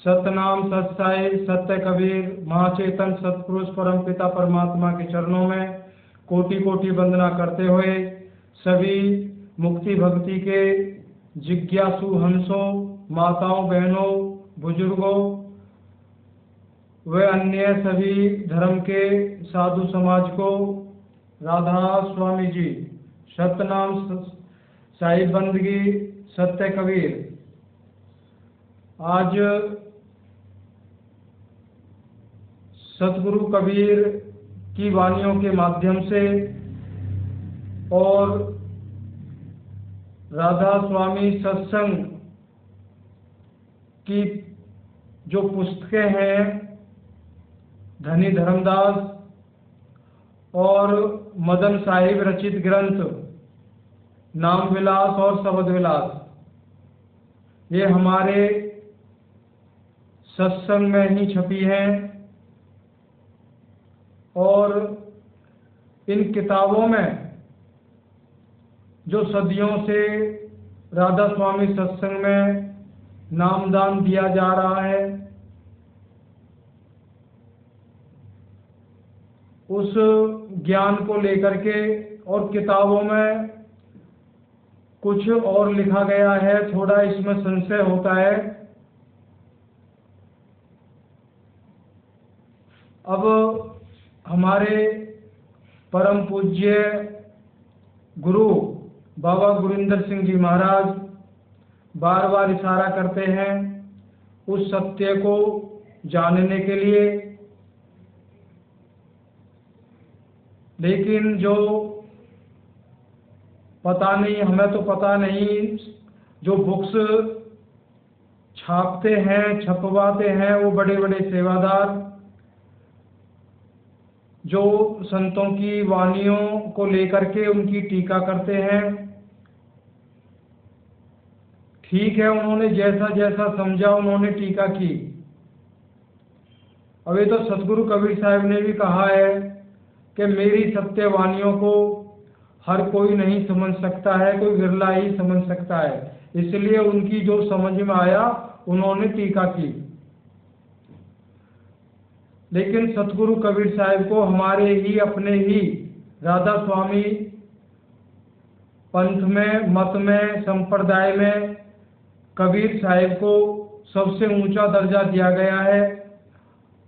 सतनाम सत्साई सत्य कबीर महाचेतन सतपुरुष परम पिता परमात्मा के चरणों में कोटि कोटि वंदना करते हुए सभी मुक्ति भक्ति के जिज्ञासु हंसों, माताओं, बहनों, बुजुर्गों व अन्य सभी धर्म के साधु समाज को राधा स्वामी जी, सतनाम साई बंदगी, सत्य कबीर। आज सतगुरु कबीर की वाणियों के माध्यम से और राधा स्वामी सत्संग की जो पुस्तकें हैं, धनी धर्मदास और मदन साहिब रचित ग्रंथ नाम विलास और शब्द विलास, ये हमारे सत्संग में ही छपी हैं और इन किताबों में जो सदियों से राधा स्वामी सत्संग में नामदान दिया जा रहा है, उस ज्ञान को लेकर के और किताबों में कुछ और लिखा गया है, थोड़ा इसमें संशय होता है। अब हमारे परम पूज्य गुरु बाबा गुरिंदर सिंह जी महाराज बार बार इशारा करते हैं उस सत्य को जानने के लिए, लेकिन जो पता नहीं, हमें तो पता नहीं, जो बुक्स छापते हैं, छपवाते हैं, वो बड़े बड़े सेवादार जो संतों की वाणियों को लेकर के उनकी टीका करते हैं। ठीक है, उन्होंने जैसा जैसा समझा उन्होंने टीका की। अब ये तो सतगुरु कबीर साहब ने भी कहा है कि मेरी सत्य वाणियों को हर कोई नहीं समझ सकता है, कोई विरला ही समझ सकता है। इसलिए उनकी जो समझ में आया उन्होंने टीका की। लेकिन सतगुरु कबीर साहब को हमारे ही अपने ही राधा स्वामी पंथ में, मत में, संप्रदाय में कबीर साहब को सबसे ऊंचा दर्जा दिया गया है।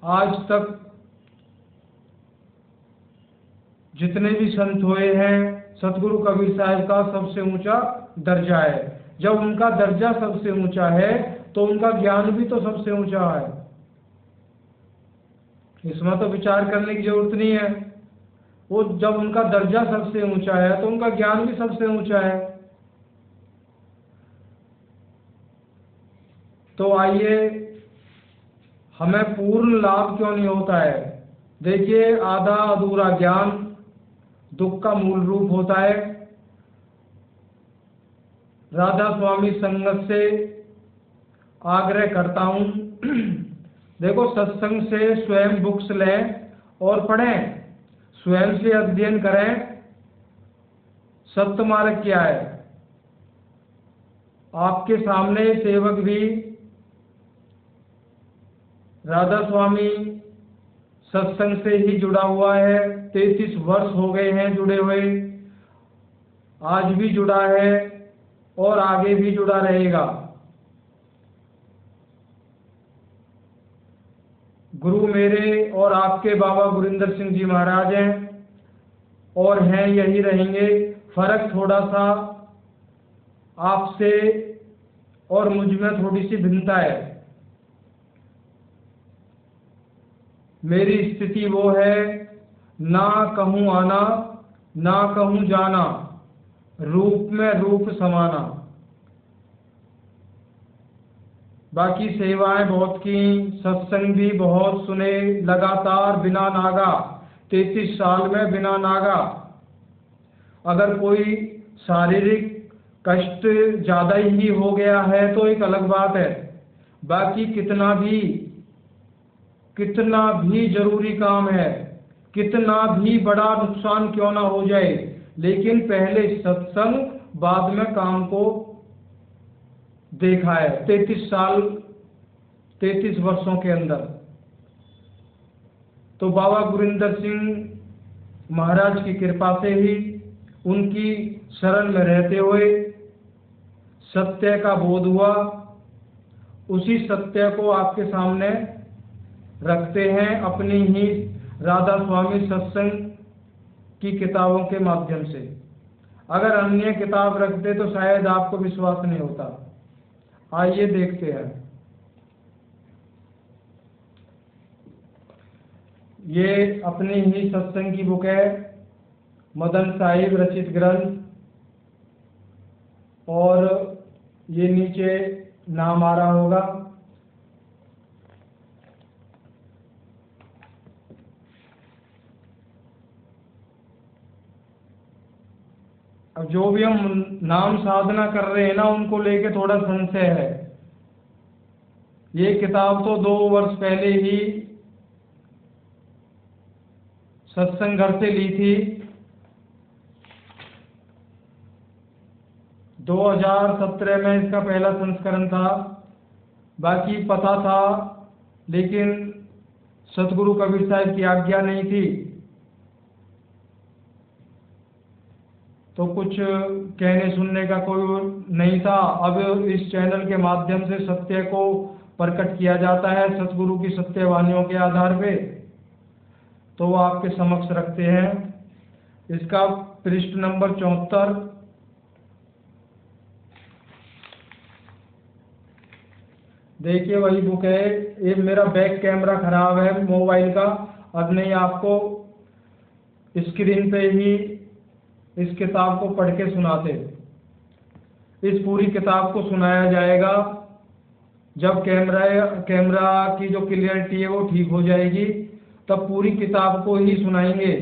आज तक जितने भी संत हुए हैं, सतगुरु कबीर साहब का सबसे ऊंचा दर्जा है। जब उनका दर्जा सबसे ऊंचा है तो उनका ज्ञान भी तो सबसे ऊंचा है। इसमें तो विचार करने की जरूरत नहीं है। वो जब उनका दर्जा सबसे ऊंचा है तो उनका ज्ञान भी सबसे ऊंचा है। तो आइए, हमें पूर्ण लाभ क्यों नहीं होता है? देखिए, आधा अधूरा ज्ञान दुख का मूल रूप होता है। राधा स्वामी संगत से आग्रह करता हूँ, देखो, सत्संग से स्वयं बुक्स लें और पढ़ें, स्वयं से अध्ययन करें। सत्य मार्ग क्या है? आपके सामने सेवक भी राधा स्वामी सत्संग से ही जुड़ा हुआ है। 33 वर्ष हो गए हैं जुड़े हुए, आज भी जुड़ा है और आगे भी जुड़ा रहेगा। गुरु मेरे और आपके बाबा गुरिंदर सिंह जी महाराज हैं और हैं, यही रहेंगे। फर्क थोड़ा सा आपसे और मुझ में थोड़ी सी भिन्नता है। मेरी स्थिति वो है, ना कहूँ आना ना कहूँ जाना, रूप में रूप समाना। बाकी सेवाएं बहुत की, सत्संग भी बहुत सुने, लगातार बिना नागा, 33 साल में बिना नागा। अगर कोई शारीरिक कष्ट ज़्यादा ही हो गया है तो एक अलग बात है। बाकी कितना भी जरूरी काम है, कितना भी बड़ा नुकसान क्यों ना हो जाए, लेकिन पहले सत्संग, बाद में काम को देखा है। 33 वर्षों के अंदर। तो बाबा गुरिंदर सिंह महाराज की कृपा से ही, उनकी शरण में रहते हुए सत्य का बोध हुआ। उसी सत्य को आपके सामने रखते हैं अपनी ही राधा स्वामी सत्संग की किताबों के माध्यम से। अगर अन्य किताब रखते तो शायद आपको विश्वास नहीं होता। आइए देखते हैं। ये अपनी ही सत्संग की बुक है, मदन साहिब रचित ग्रंथ, और ये नीचे नाम आ रहा होगा। अब जो भी हम नाम साधना कर रहे हैं ना, उनको लेके थोड़ा संशय है। ये किताब तो 2 वर्ष पहले ही सत्संग घर से ली थी। 2017 में इसका पहला संस्करण था। बाकी पता था, लेकिन सतगुरु कबीर साहब की आज्ञा नहीं थी, तो कुछ कहने सुनने का कोई नहीं था। अब इस चैनल के माध्यम से सत्य को प्रकट किया जाता है सतगुरु की सत्यवाणियों के आधार पे, तो वो आपके समक्ष रखते हैं। इसका पृष्ठ नंबर 74। देखिए वही बुक है। ये मेरा बैक कैमरा खराब है मोबाइल का, अब नहीं आपको स्क्रीन पे ही इस किताब को पढ़ के सुनाते। इस पूरी किताब को सुनाया जाएगा जब कैमरा की जो क्लियरिटी है वो ठीक हो जाएगी, तब पूरी किताब को ही सुनाएंगे।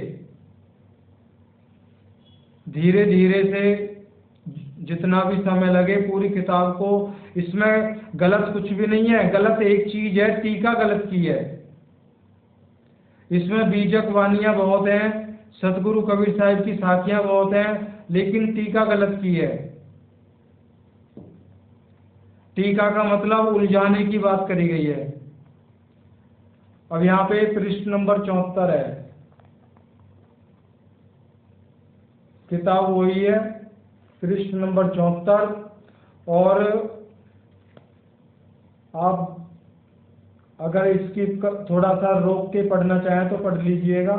धीरे धीरे से जितना भी समय लगे पूरी किताब को। इसमें गलत कुछ भी नहीं है। गलत एक चीज है, टीका गलत की है। इसमें बीजक वाणियां बहुत हैं, सतगुरु कबीर साहिब की साखियां बहुत हैं, लेकिन टीका गलत की है। टीका का मतलब उलझाने की बात करी गई है। अब यहाँ पे पृष्ठ नंबर 74 है। किताब वही है, पृष्ठ नंबर 74। और आप अगर इसकी थोड़ा सा रोक के पढ़ना चाहें तो पढ़ लीजिएगा।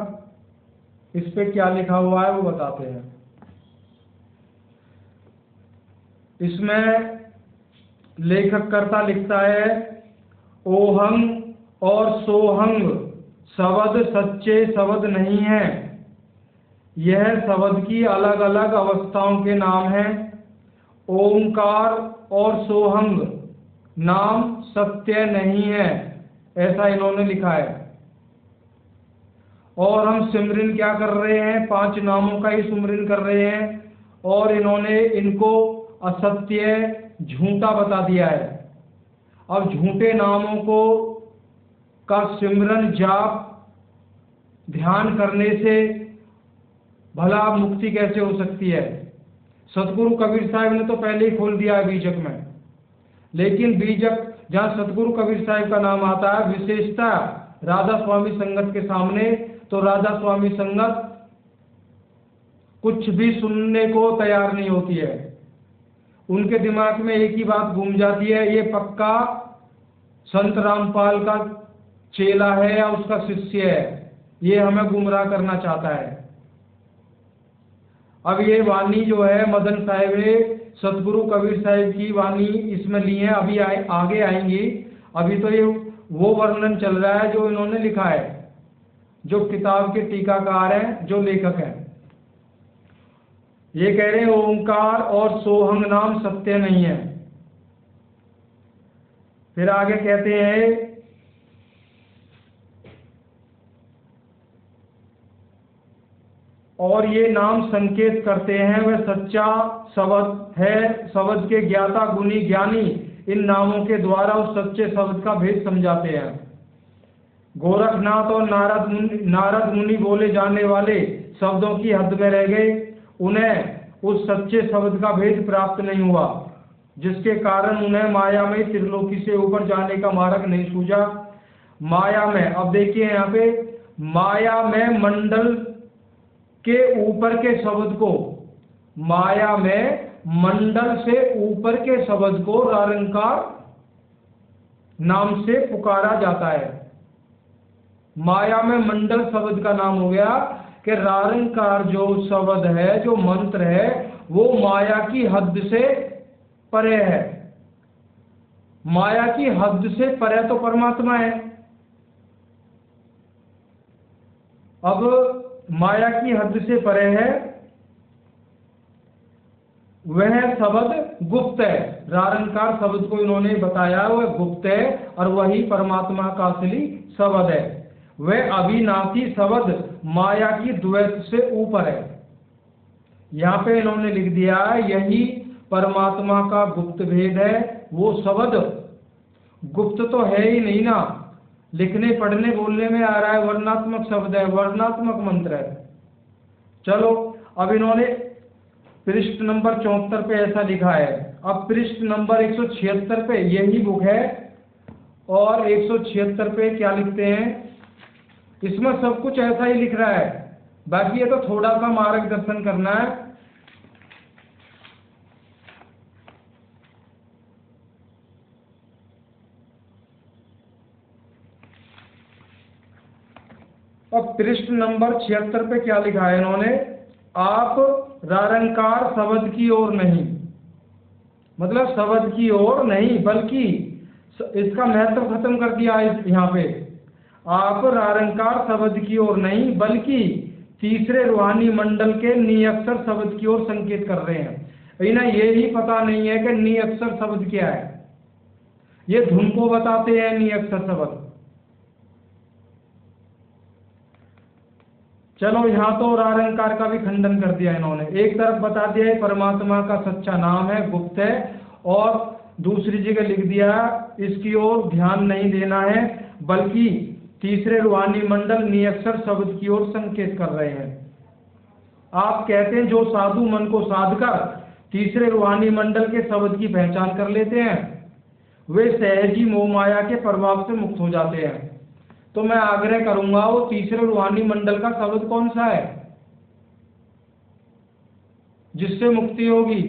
इस पे क्या लिखा हुआ है वो बताते हैं। इसमें लेखक कर्ता लिखता है, ओहंग और सोहंग शब्द सच्चे शब्द नहीं है। यह शब्द की अलग अलग अवस्थाओं के नाम हैं। ओंकार और सोहंग नाम सत्य नहीं है, ऐसा इन्होंने लिखा है। और हम सिमरन क्या कर रहे हैं, 5 नामों का ही सिमरन कर रहे हैं, और इन्होंने इनको असत्य झूठा बता दिया है। अब झूठे नामों को का सिमरन जाप ध्यान करने से भला मुक्ति कैसे हो सकती है। सतगुरु कबीर साहब ने तो पहले ही खोल दिया है बीजक में, लेकिन बीजक जहाँ सतगुरु कबीर साहब का नाम आता है, विशेषता राधा स्वामी संगत के सामने, तो राधा स्वामी संगत कुछ भी सुनने को तैयार नहीं होती है। उनके दिमाग में एक ही बात घूम जाती है, ये पक्का संत रामपाल का चेला है या उसका शिष्य है, ये हमें गुमराह करना चाहता है। अब ये वाणी जो है मदन साहिब ने सतगुरु कबीर साहिब की वाणी इसमें ली है, अभी आगे आएंगी। अभी तो ये वो वर्णन चल रहा है जो इन्होंने लिखा है, जो किताब के टीकाकार हैं, जो लेखक हैं। ये कह रहे हैं ओंकार और सोहंग नाम सत्य नहीं है। फिर आगे कहते हैं, और ये नाम संकेत करते हैं वह सच्चा शब्द है। शब्द के ज्ञाता गुणी ज्ञानी इन नामों के द्वारा उस सच्चे शब्द का भेद समझाते हैं। गोरखनाथ और नारद मुनि बोले जाने वाले शब्दों की हद में रह गए, उन्हें उस सच्चे शब्द का भेद प्राप्त नहीं हुआ। जिसके कारण उन्हें माया में त्रिलोकी से ऊपर जाने का मार्ग नहीं सूझा। माया में, अब देखिए यहाँ पे, माया में मंडल के ऊपर के शब्द को, माया में मंडल से ऊपर के शब्द को रारंकार नाम से पुकारा जाता है। माया में मंडल शब्द का नाम हो गया कि रारंकार जो शब्द है, जो मंत्र है, वो माया की हद से परे है। माया की हद से परे तो परमात्मा है। अब माया की हद से परे है, वह शब्द गुप्त है। रारंकार शब्द को इन्होंने बताया वह गुप्त है और वही परमात्मा का असली शब्द है। वह अविनाशी शब्द माया की द्वैत से ऊपर है। यहाँ पे इन्होंने लिख दिया यही परमात्मा का गुप्त भेद है। वो शब्द गुप्त तो है ही नहीं ना, लिखने पढ़ने बोलने में आ रहा है, वर्णात्मक शब्द है, वर्णात्मक मंत्र है। चलो अब इन्होंने पृष्ठ नंबर 74 पे ऐसा लिखा है। अब पृष्ठ नंबर 176 पे यही बुक है और 176 पे क्या लिखते हैं, इसमें सब कुछ ऐसा ही लिख रहा है, बाकी ये तो थोड़ा सा मार्गदर्शन करना है। अब पृष्ठ नंबर 76 पे क्या लिखा है इन्होंने, आप रारंकार शब्द की ओर नहीं, मतलब शब्द की ओर नहीं, बल्कि इसका महत्व खत्म कर दिया है यहाँ पे। आप रारंकार शब्द की ओर नहीं बल्कि तीसरे रूहानी मंडल के निअक्षर शब्द की ओर संकेत कर रहे हैं। इन्हें ये ही पता नहीं है कि निअक्षर शब्द क्या है। ये धुन को बताते हैं निअक्षर शब्द। चलो यहाँ तो रारंकार का भी खंडन कर दिया इन्होंने। एक तरफ बता दिया है परमात्मा का सच्चा नाम है, गुप्त है, और दूसरी जगह लिख दिया इसकी ओर ध्यान नहीं देना है बल्कि तीसरे रूहानी मंडल निअक्षर शब्द की ओर संकेत कर रहे हैं। आप कहते हैं जो साधु मन को साध कर तीसरे रूहानी मंडल के शब्द की पहचान कर लेते हैं वे सहज ही मोह माया के प्रभाव से मुक्त हो जाते हैं। तो मैं आग्रह करूंगा वो तीसरे रूहानी मंडल का शब्द कौन सा है जिससे मुक्ति होगी।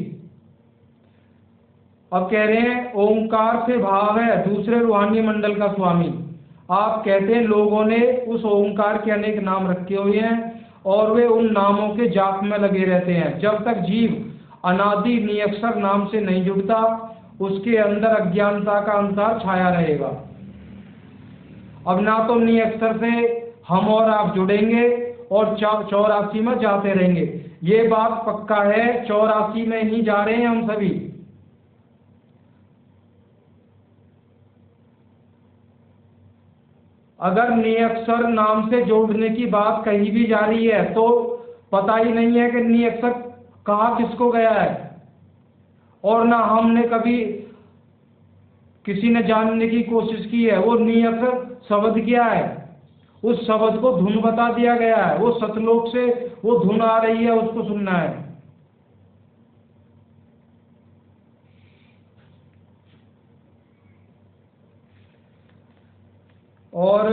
अब कह रहे हैं ओंकार से भाव है दूसरे रूहानी मंडल का स्वामी। आप कहते हैं लोगों ने उस ओंकार के अनेक नाम रखे हुए हैं और वे उन नामों के जाप में लगे रहते हैं। जब तक जीव अनादि निअक्षर नाम से नहीं जुड़ता उसके अंदर अज्ञानता का अंधकार छाया रहेगा। अब ना तो निअक्षर से हम और आप जुड़ेंगे और 84 में जाते रहेंगे। ये बात पक्का है, 84 में ही जा रहे हैं हम सभी। अगर निअक्षर नाम से जोड़ने की बात कही भी जा रही है तो पता ही नहीं है कि निअक्षर कहाँ किसको गया है, और ना हमने कभी किसी ने जानने की कोशिश की है वो निअक्षर शब्द क्या है। उस शब्द को धुन बता दिया गया है, वो सतलोक से वो धुन आ रही है, उसको सुनना है। और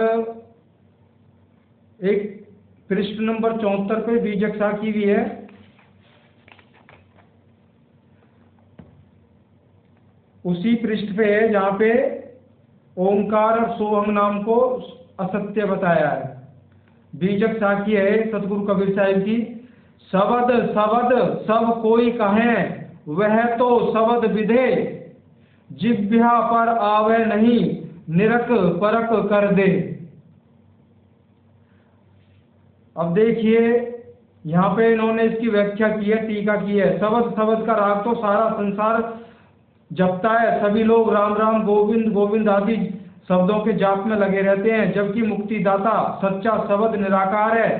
एक पृष्ठ नंबर 74 पे बीजक साखी भी है। उसी पृष्ठ पे है जहाँ पे ओंकार और सोहम नाम को असत्य बताया है। बीजक साखी है सतगुरु कबीर साहिब की। शब्द शब्द सब कोई कहे वह तो शब्द विधे, जिह्वा पर आवे नहीं निरक परक कर दे। अब देखिए यहाँ पे इन्होंने इसकी व्याख्या की है, टीका की है। शब्द शब्द का राग तो सारा संसार जपता है, सभी लोग राम राम गोविंद गोविंद आदि शब्दों के जाप में लगे रहते हैं, जबकि मुक्तिदाता सच्चा शब्द निराकार है।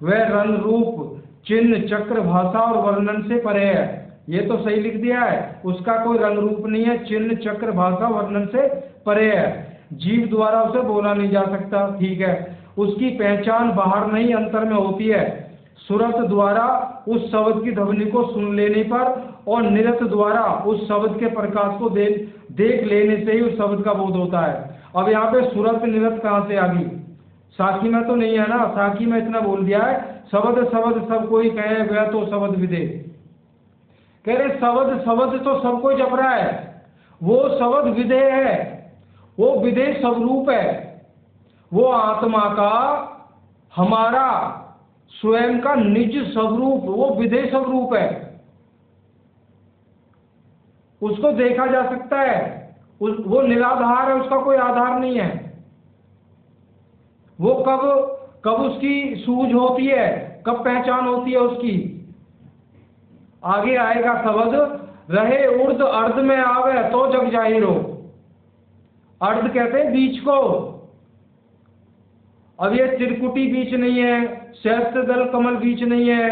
वह रंग रूप चिन्ह चक्र भाषा और वर्णन से परे है। ये तो सही लिख दिया है, उसका कोई रंग रूप नहीं है, चिन्ह चक्र भाषा वर्णन से परे है। जीव द्वारा उसे बोला नहीं जा सकता, ठीक है। उसकी पहचान बाहर नहीं अंतर में होती है। सुरत द्वारा उस शब्द की ध्वनि को सुन लेने पर और निरत द्वारा उस शब्द के प्रकाश को देख लेने से ही उस शब्द का बोध होता है। अब यहाँ पे सुरत निरत कहाँ से आ गई? साखी में तो नहीं है ना, साखी में इतना बोल दिया है शब्द शब्द सब कोई कहे गया तो शब्द विदे। कह रहे शब्द शब्द तो सब कोई जप रहा है, वो शब्द विधेय है, वो विधेय स्वरूप है, वो आत्मा का हमारा स्वयं का निज स्वरूप, वो विधेय स्वरूप है, उसको देखा जा सकता है, वो निराधार है, उसका कोई आधार नहीं है। वो कब उसकी सूझ होती है, कब पहचान होती है उसकी? आगे आएगा शब्द, रहे उर्द अर्ध में आवे तो जग जाहिर हो। अर्ध कहते हैं बीच को। अब ये त्रिकुटी बीच नहीं है, सहस्त्र दल कमल बीच नहीं है।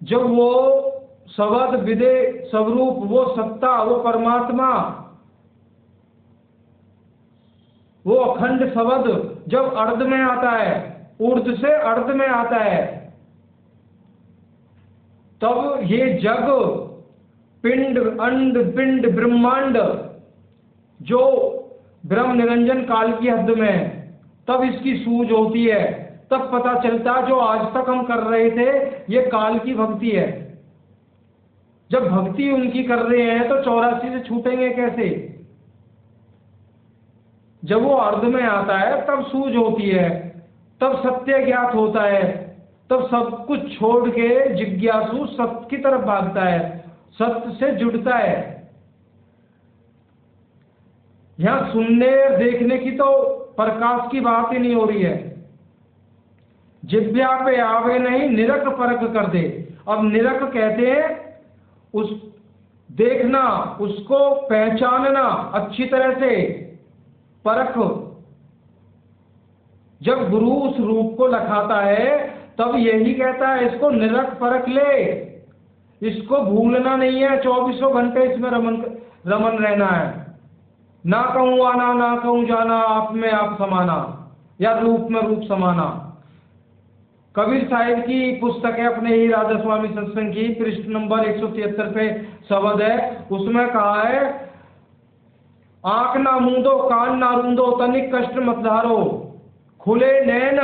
जब वो शब्द विधेय स्वरूप, वो सत्ता, वो परमात्मा, वो अखंड शब्द जब अर्ध में आता है, ऊर्ध से अर्ध में आता है, तब ये जग, पिंड, अंड, पिंड, ब्रह्मांड जो ब्रह्म निरंजन काल की हद में, तब इसकी सूझ होती है, तब पता चलता जो आज तक हम कर रहे थे ये काल की भक्ति है। जब भक्ति उनकी कर रहे हैं तो 84 से छूटेंगे कैसे? जब वो अर्ध में आता है तब सूझ होती है, तब सत्य ज्ञात होता है, तब सब कुछ छोड़ के जिज्ञासु सत्य की तरफ भागता है, सत्य से जुड़ता है। यहां सुनने देखने की तो प्रकाश की बात ही नहीं हो रही है। जिभ्या पे आवे नहीं निरख परख कर दे। अब निरख कहते हैं उस देखना, उसको पहचानना अच्छी तरह से, परख। जब गुरु उस रूप को लखाता है तब यही कहता है इसको निरख परख ले, इसको भूलना नहीं है, 24 घंटे इसमें रमन रहना है। ना कहूँ आना, ना कहूँ जाना, आप में आप समाना, या रूप में रूप समाना। कबीर साहिब की पुस्तक है अपने ही राधा स्वामी सत्संग की, पृष्ठ नंबर 173 पे शब्द है, उसमें कहा है आंख ना मूंदो, कान ना रूंदो, तनिक कष्ट मत धारो, खुले नैन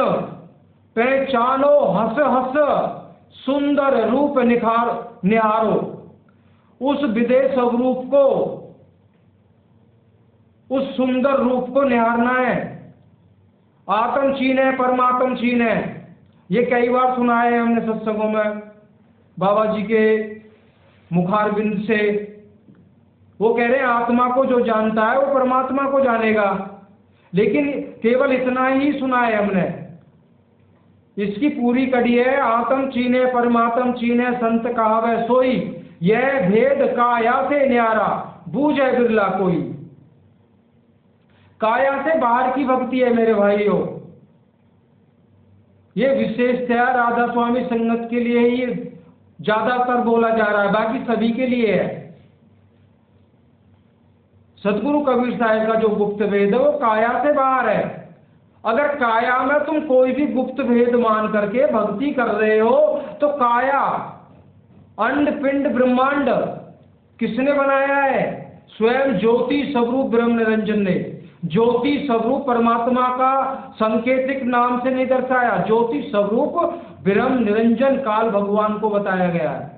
पहचानो, हंस हंस सुंदर रूप निहारो। उस विदेह स्वरूप को, उस सुंदर रूप को निहारना है। आत्म छीन है, परमात्म छीन है, ये कई बार सुना है हमने सत्संगों में बाबा जी के मुखारबिंद से। वो कह रहे हैं आत्मा को जो जानता है वो परमात्मा को जानेगा, लेकिन केवल इतना ही सुना है हमने। इसकी पूरी कड़ी है आत्म चीने परमात्म चीने, संत कहावे सोई, यह भेद काया से न्यारा, बूझे बिरला कोई। काया से बाहर की भक्ति है मेरे भाइयों, ये विशेषतया राधा स्वामी संगत के लिए ही ज्यादातर बोला जा रहा है, बाकी सभी के लिए है। सतगुरु कबीर साहब का जो गुप्त भेद है वो काया से बाहर है। अगर काया में तुम कोई भी गुप्त भेद मान करके भक्ति कर रहे हो तो काया, अंड पिंड ब्रह्मांड किसने बनाया है? स्वयं ज्योति स्वरूप ब्रह्म निरंजन ने। ज्योति स्वरूप परमात्मा का संकेतिक नाम से नहीं दर्शाया, ज्योति स्वरूप ब्रह्म निरंजन काल भगवान को बताया गया है।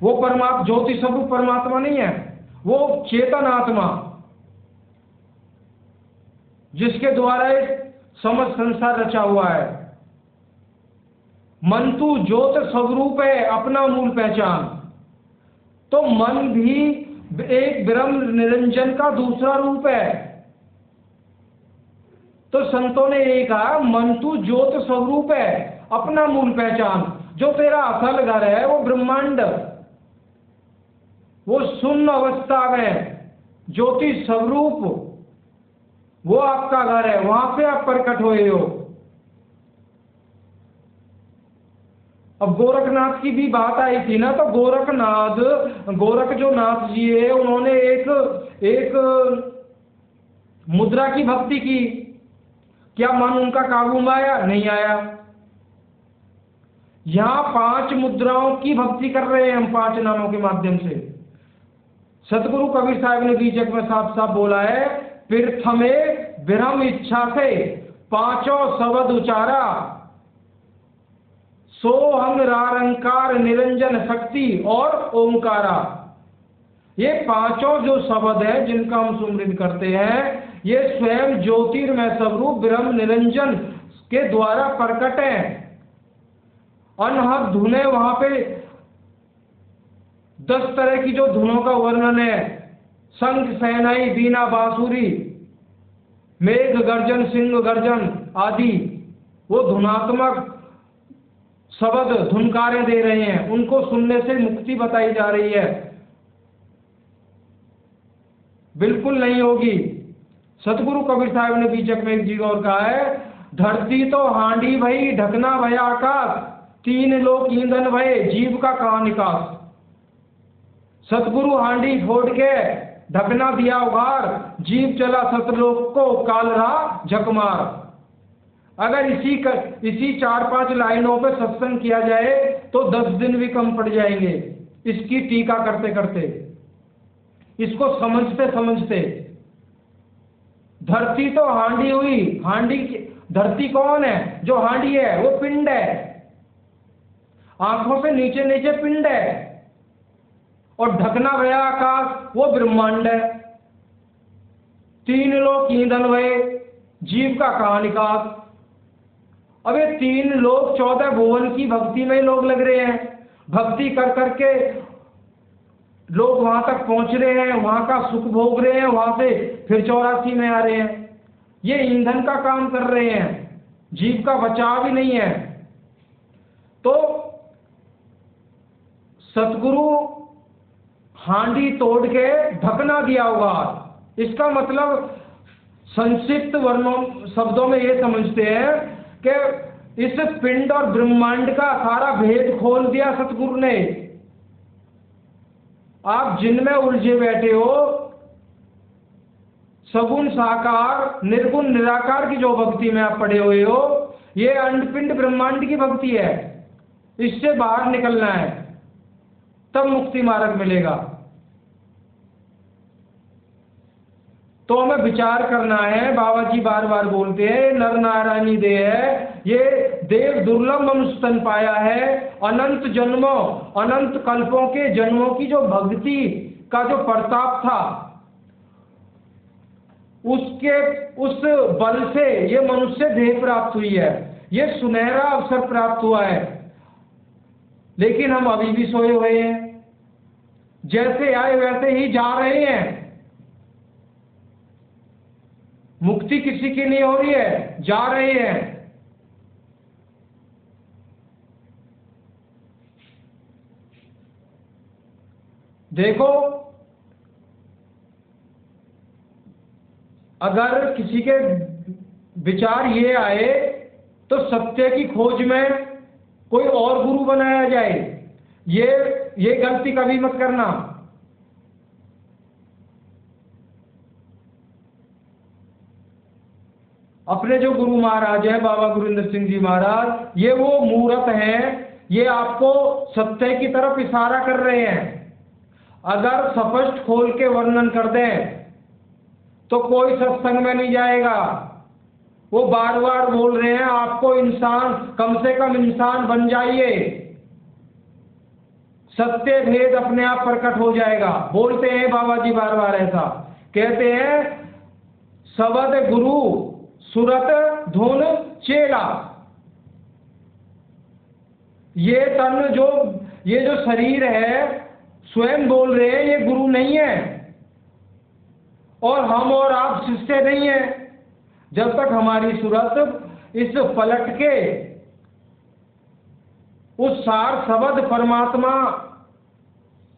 वो परमात्मा ज्योति स्वरूप परमात्मा नहीं है, वो चेतन आत्मा जिसके द्वारा समस्त संसार रचा हुआ है। मन तू ज्योत स्वरूप है, अपना मूल पहचान। तो मन भी एक ब्रह्म निरंजन का दूसरा रूप है। तो संतों ने ये कहा मन तू ज्योत स्वरूप है, अपना मूल पहचान। जो तेरा असल घर है वो ब्रह्मांड, वो शून्य अवस्था में ज्योति स्वरूप, वो आपका घर है, वहां से आप प्रकट हुए हो। अब गोरखनाथ की भी बात आई थी ना, तो गोरख जो नाथ जी है उन्होंने एक मुद्रा की भक्ति की। क्या मन उनका काबू में आया? नहीं आया। यहाँ 5 मुद्राओं की भक्ति कर रहे हैं हम, 5 नामों के माध्यम से। सतगुरु कबीर साहब ने बीचक में साफ साफ बोला है, प्रथमे ब्रह्म इच्छा से 5 शब्द उचारा, सोहम निरारंकार निरंजन शक्ति और ओंकारा। ये 5 जो शब्द है जिनका हम सुमृत करते हैं, ये स्वयं ज्योतिर्मय स्वरूप ब्रह्म निरंजन के द्वारा प्रकट है। अनहद धुने, वहां पे 10 तरह की जो धुनों का वर्णन है, शंख शहनाई बीना बांसुरी मेघ गर्जन सिंह गर्जन आदि, वो धुनात्मक शब्द धुनकारें दे रहे हैं, उनको सुनने से मुक्ति बताई जा रही है। बिल्कुल नहीं होगी। सतगुरु कबीर साहब ने बीचक में एक चीज और कहा है, धरती तो हांडी भई ढकना भया आकाश, 3 लोक ईंधन भये जीव का कहां निकास। सतगुरु हांडी फोड़ के ढकना दिया उघार, जीव चला सतलोक को काल रहा झकमार। अगर इसी 4-5 लाइनों पे सत्संग किया जाए तो 10 दिन भी कम पड़ जाएंगे इसकी टीका करते करते, इसको समझते समझते। धरती तो हांडी हुई, धरती कौन है? जो हांडी है वो पिंड है, आंखों से नीचे नीचे पिंड है, और ढकना भया आकाश वो ब्रह्मांड है। 3 लोक ईंधन भये जीव का कहां निकास। अब ये 3 लोक 14 भुवन की भक्ति में लोग लग रहे हैं, भक्ति कर करके लोग वहां तक पहुंच रहे हैं, वहां का सुख भोग रहे हैं, वहां से फिर 84 में आ रहे हैं। ये ईंधन का काम कर रहे हैं, जीव का बचाव ही नहीं है। तो सतगुरु हांडी तोड़ के ढकना दिया होगा, इसका मतलब संक्षिप्त वर्णों शब्दों में ये समझते हैं कि इस पिंड और ब्रह्मांड का सारा भेद खोल दिया सतगुरु ने। आप जिनमें उलझे बैठे हो, सगुण साकार निर्गुण निराकार की जो भक्ति में आप पड़े हुए हो, ये अंडपिंड ब्रह्मांड की भक्ति है। इससे बाहर निकलना है, तब मुक्ति मार्ग मिलेगा। तो हमें विचार करना है। बाबा जी बार बार बोलते हैं, नर नारायणी देह है, ये देव दुर्लभ मनुष्य तन पाया है। अनंत जन्मों अनंत कल्पों के जन्मों की जो भक्ति का जो प्रताप था, उस बल से ये मनुष्य देह प्राप्त हुई है, ये सुनहरा अवसर प्राप्त हुआ है। लेकिन हम अभी भी सोए हुए हैं, जैसे आए वैसे ही जा रहे हैं। मुक्ति किसी की नहीं हो रही है, जा रहे हैं। देखो, अगर किसी के विचार ये आए तो सत्य की खोज में कोई और गुरु बनाया जाए, ये गलती कभी मत करना। अपने जो गुरु महाराज हैं, बाबा गुरिंदर सिंह जी महाराज, ये वो मूर्त हैं, ये आपको सत्य की तरफ इशारा कर रहे हैं। अगर स्पष्ट खोल के वर्णन कर दें तो कोई सत्संग में नहीं जाएगा। वो बार बार बोल रहे हैं आपको इंसान, कम से कम इंसान बन जाइए, सत्य भेद अपने आप प्रकट हो जाएगा। बोलते हैं बाबा जी बार बार ऐसा, कहते हैं शब्द गुरु सुरत धुन चेला। ये तन ये जो शरीर है, स्वयं बोल रहे हैं ये गुरु नहीं है, और हम और आप शिष्य नहीं है। जब तक हमारी सूरत इस पलट के उस सार शब्द परमात्मा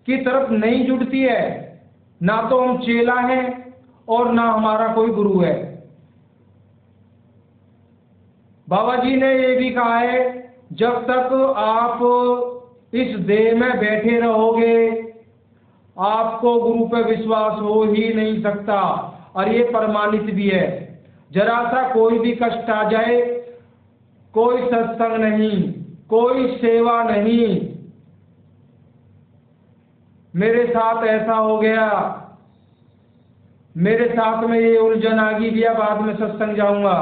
की तरफ नहीं जुड़ती है, ना तो हम चेला हैं और ना हमारा कोई गुरु है। बाबा जी ने ये भी कहा है, जब तक आप इस देह में बैठे रहोगे आपको गुरु पे विश्वास हो ही नहीं सकता, और ये प्रमाणित भी है। जरा सा कोई भी कष्ट आ जाए, कोई सत्संग नहीं, कोई सेवा नहीं। मेरे साथ ऐसा हो गया, मेरे साथ में ये उलझन आ गई भैया, बाद में सत्संग जाऊंगा।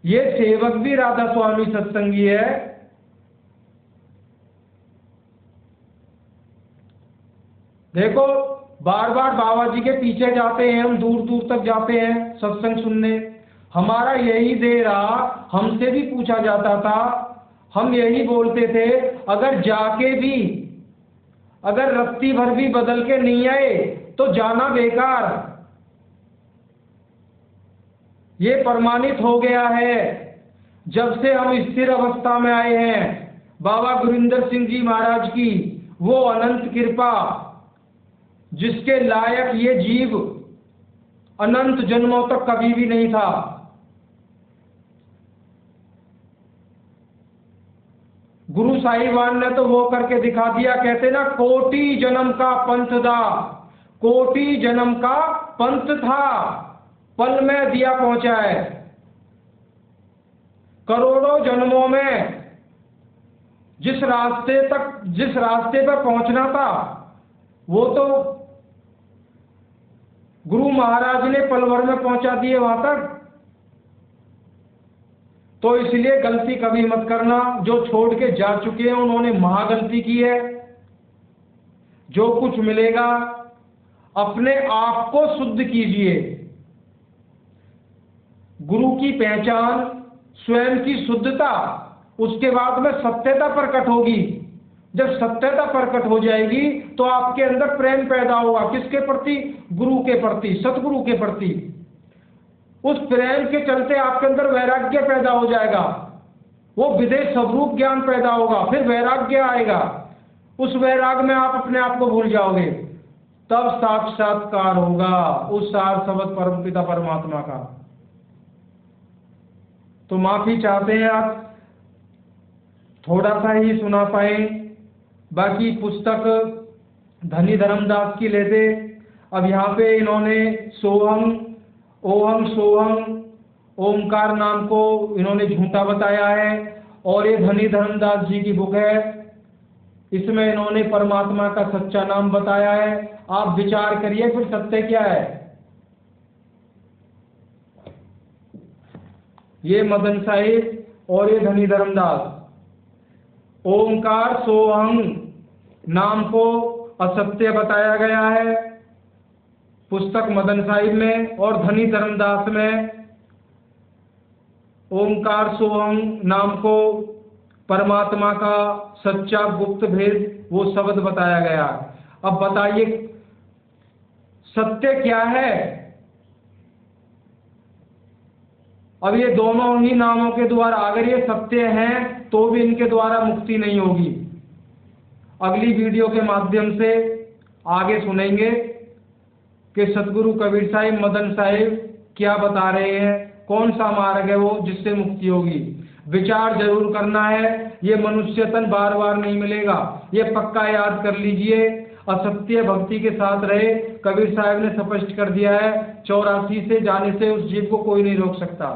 ये सेवक भी राधा स्वामी सत्संगी है। देखो, बार बार बाबा जी के पीछे जाते हैं हम, दूर दूर तक जाते हैं सत्संग सुनने। हमारा यही दे रहा, हमसे भी पूछा जाता था, हम यही बोलते थे, अगर जाके भी अगर रत्ती भर भी बदल के नहीं आए तो जाना बेकार। ये प्रमाणित हो गया है जब से हम स्थिर अवस्था में आए हैं। बाबा गुरिंदर सिंह जी महाराज की वो अनंत कृपा, जिसके लायक ये जीव अनंत जन्मों तक कभी भी नहीं था। गुरु साहिबान ने तो वो करके दिखा दिया, कहते ना, कोटि जन्म का पंथ दा, कोटि जन्म का पंथ था, पल में दिया पहुंचा है। करोड़ों जन्मों में जिस रास्ते पर पहुंचना था, वो तो गुरु महाराज ने पल भर में पहुंचा दिए वहां तक। तो इसलिए गलती कभी मत करना। जो छोड़ के जा चुके हैं उन्होंने महागलती की है। जो कुछ मिलेगा अपने आप को शुद्ध कीजिए। गुरु की पहचान स्वयं की शुद्धता, उसके बाद में सत्यता प्रकट होगी। जब सत्यता प्रकट हो जाएगी तो आपके अंदर प्रेम पैदा होगा। किसके प्रति? गुरु के प्रति, सतगुरु के प्रति। उस प्रेम के चलते आपके अंदर वैराग्य पैदा हो जाएगा। वो विदेश स्वरूप ज्ञान पैदा होगा, फिर वैराग्य आएगा। उस वैराग में आप अपने आप को भूल जाओगे, तब साक्षात्कार होगा उस सार शब्द परमपिता परमात्मा का। तो माफी चाहते हैं आप, थोड़ा सा ही सुना पाए, बाकी पुस्तक धनी धर्मदास की लेते। अब यहाँ पे इन्होंने सोहम, ओहम सोहम, ओमकार नाम को इन्होंने झूठा बताया है, और ये धनी धर्मदास जी की बुक है, इसमें इन्होंने परमात्मा का सच्चा नाम बताया है। आप विचार करिए फिर सत्य क्या है। ये मदन साहिब और ये धनी धर्मदास, ओमकार सोहम नाम को असत्य बताया गया है पुस्तक मदन साहिब में, और धनी धर्मदास में ओमकार सोहम नाम को परमात्मा का सच्चा गुप्त भेद वो शब्द बताया गया। अब बताइए सत्य क्या है? अब ये दोनों ही नामों के द्वारा अगर ये सत्य हैं तो भी इनके द्वारा मुक्ति नहीं होगी। अगली वीडियो के माध्यम से आगे सुनेंगे कि सतगुरु कबीर साहिब, मदन साहिब क्या बता रहे हैं, कौन सा मार्ग है वो जिससे मुक्ति होगी। विचार जरूर करना है, ये मनुष्य तन बार बार नहीं मिलेगा, ये पक्का याद कर लीजिए। असत्य भक्ति के साथ रहे, कबीर साहब ने स्पष्ट कर दिया है, 84 से जाने से उस जीव को कोई नहीं रोक सकता।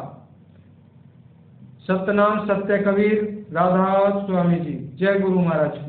सतनाम सत्य कबीर राधा स्वामी जी। जय गुरु महाराज।